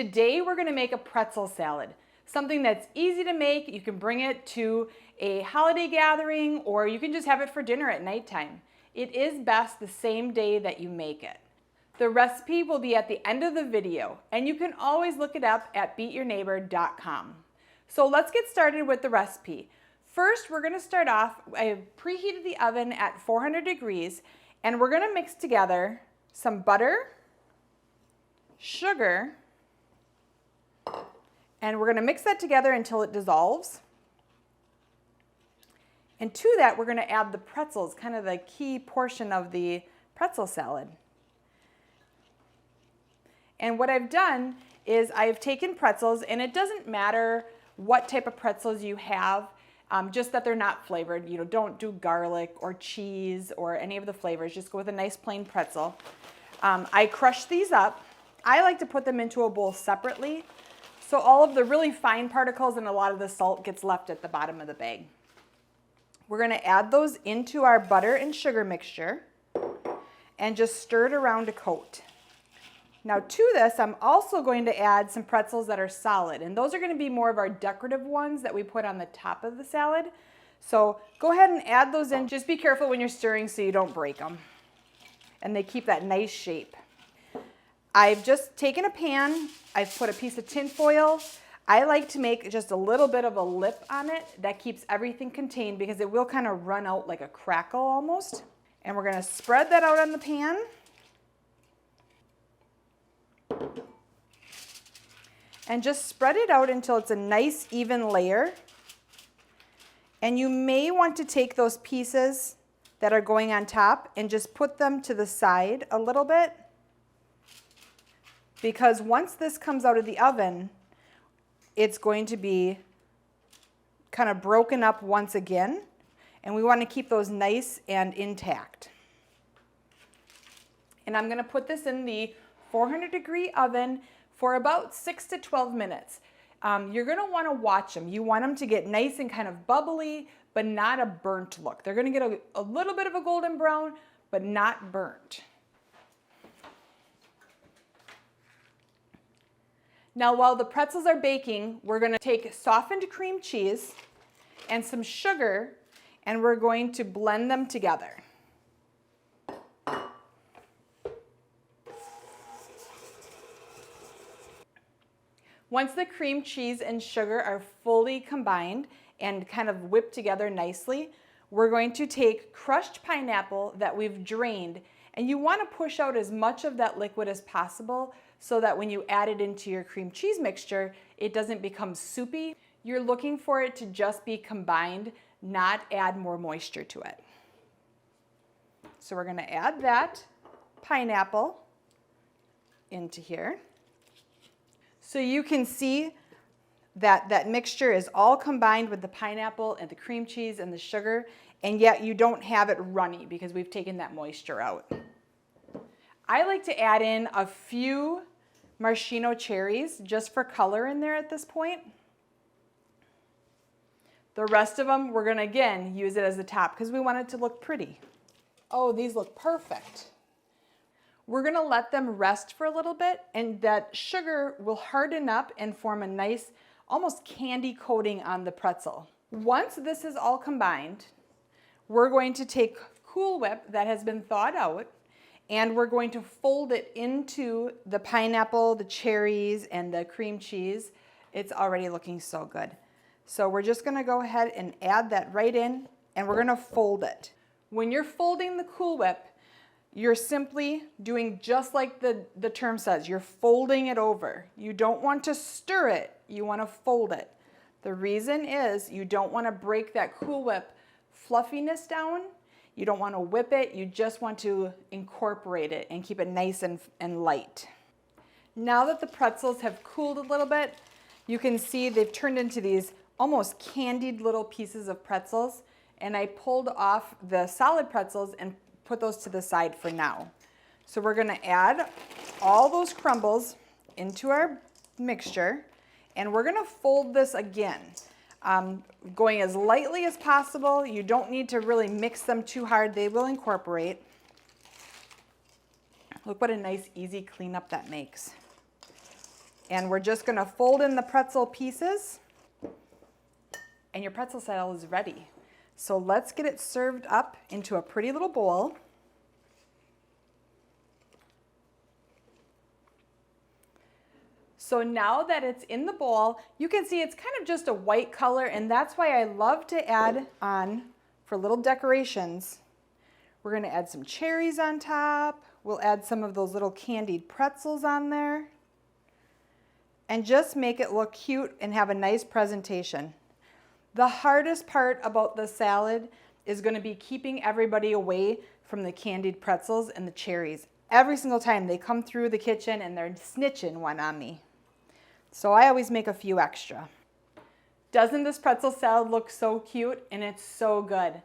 Today we're going to make a pretzel salad, something that's easy to make. You can bring it to a holiday gathering or you can just have it for dinner at nighttime. It is best the same day that you make it. The recipe will be at the end of the video and you can always look it up at beatyourneighbor.com. So let's get started with the recipe. First, we're going to start off. I preheated the oven at 400 degrees and we're going to mix together some butter, sugar, and we're going to mix that together until it dissolves. And to that, we're going to add the pretzels, kind of the key portion of the pretzel salad. And what I've done is I've taken pretzels, and it doesn't matter what type of pretzels you have, just that they're not flavored. You know, don't do garlic or cheese or any of the flavors. Just go with a nice plain pretzel. I crush these up. I like to put them into a bowl separately, so all of the really fine particles and a lot of the salt gets left at the bottom of the bag. We're going to add those into our butter and sugar mixture and just stir it around a coat. Now to this, I'm also going to add some pretzels that are solid, and those are going to be more of our decorative ones that we put on the top of the salad. So go ahead and add those in. Just be careful when you're stirring so you don't break them. And they keep that nice shape. I've just taken a pan, I've put a piece of tin foil. I like to make just a little bit of a lip on it that keeps everything contained because it will kind of run out like a crackle almost. And we're going to spread that out on the pan. And just spread it out until it's a nice even layer. And you may want to take those pieces that are going on top and just put them to the side a little bit. Because once this comes out of the oven, it's going to be kind of broken up once again, and we want to keep those nice and intact. And I'm going to put this in the 400-degree oven for about 6 to 12 minutes. You're going to want to watch them. You want them to get nice and kind of bubbly, but not a burnt look. They're going to get a little bit of a golden brown, but not burnt. Now, while the pretzels are baking, we're going to take softened cream cheese and some sugar, and we're going to blend them together. Once the cream cheese and sugar are fully combined and kind of whipped together nicely, we're going to take crushed pineapple that we've drained, and you want to push out as much of that liquid as possible so that when you add it into your cream cheese mixture, it doesn't become soupy. You're looking for it to just be combined, not add more moisture to it. So we're going to add that pineapple into here. So you can see that that mixture is all combined with the pineapple and the cream cheese and the sugar, and yet you don't have it runny because we've taken that moisture out. I like to add in a few maraschino cherries just for color in there at this point. The rest of them, we're going to again use it as the top because we want it to look pretty. Oh, these look perfect. We're going to let them rest for a little bit, and that sugar will harden up and form a nice, almost candy coating on the pretzel. Once this is all combined, we're going to take Cool Whip that has been thawed out, and we're going to fold it into the pineapple, the cherries, and the cream cheese. It's already looking so good. So we're just going to go ahead and add that right in, and we're going to fold it. When you're folding the Cool Whip, you're simply doing just like the term says. You're folding it over. You don't want to stir it. You want to fold it. The reason is you don't want to break that Cool Whip fluffiness down. You don't want to whip it. You just want to incorporate it and keep it nice and light. Now that the pretzels have cooled a little bit, you can see they've turned into these almost candied little pieces of pretzels. And I pulled off the solid pretzels and put those to the side for now. So we're going to add all those crumbles into our mixture, and we're going to fold this again. Going as lightly as possible. You don't need to really mix them too hard. They will incorporate. Look what a nice, easy cleanup that makes. And we're just gonna fold in the pretzel pieces and your pretzel salad is ready. So let's get it served up into a pretty little bowl. So now that it's in the bowl, you can see it's kind of just a white color, and that's why I love to add on for little decorations. We're gonna add some cherries on top. We'll add some of those little candied pretzels on there and just make it look cute and have a nice presentation. The hardest part about the salad is gonna be keeping everybody away from the candied pretzels and the cherries. Every single time they come through the kitchen and they're snitching one on me. So I always make a few extra. Doesn't this pretzel salad look so cute? And it's so good.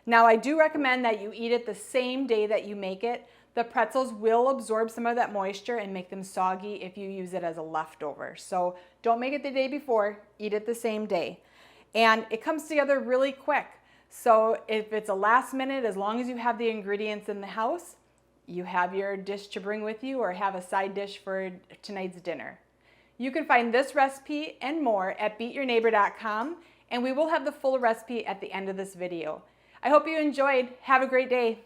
Now I do recommend that you eat it the same day that you make it. The pretzels will absorb some of that moisture and make them soggy if you use it as a leftover. So don't make it the day before, eat it the same day. And it comes together really quick. So if it's a last minute, as long as you have the ingredients in the house, you have your dish to bring with you or have a side dish for tonight's dinner. You can find this recipe and more at beatyourneighbor.com, and we will have the full recipe at the end of this video. I hope you enjoyed. Have a great day.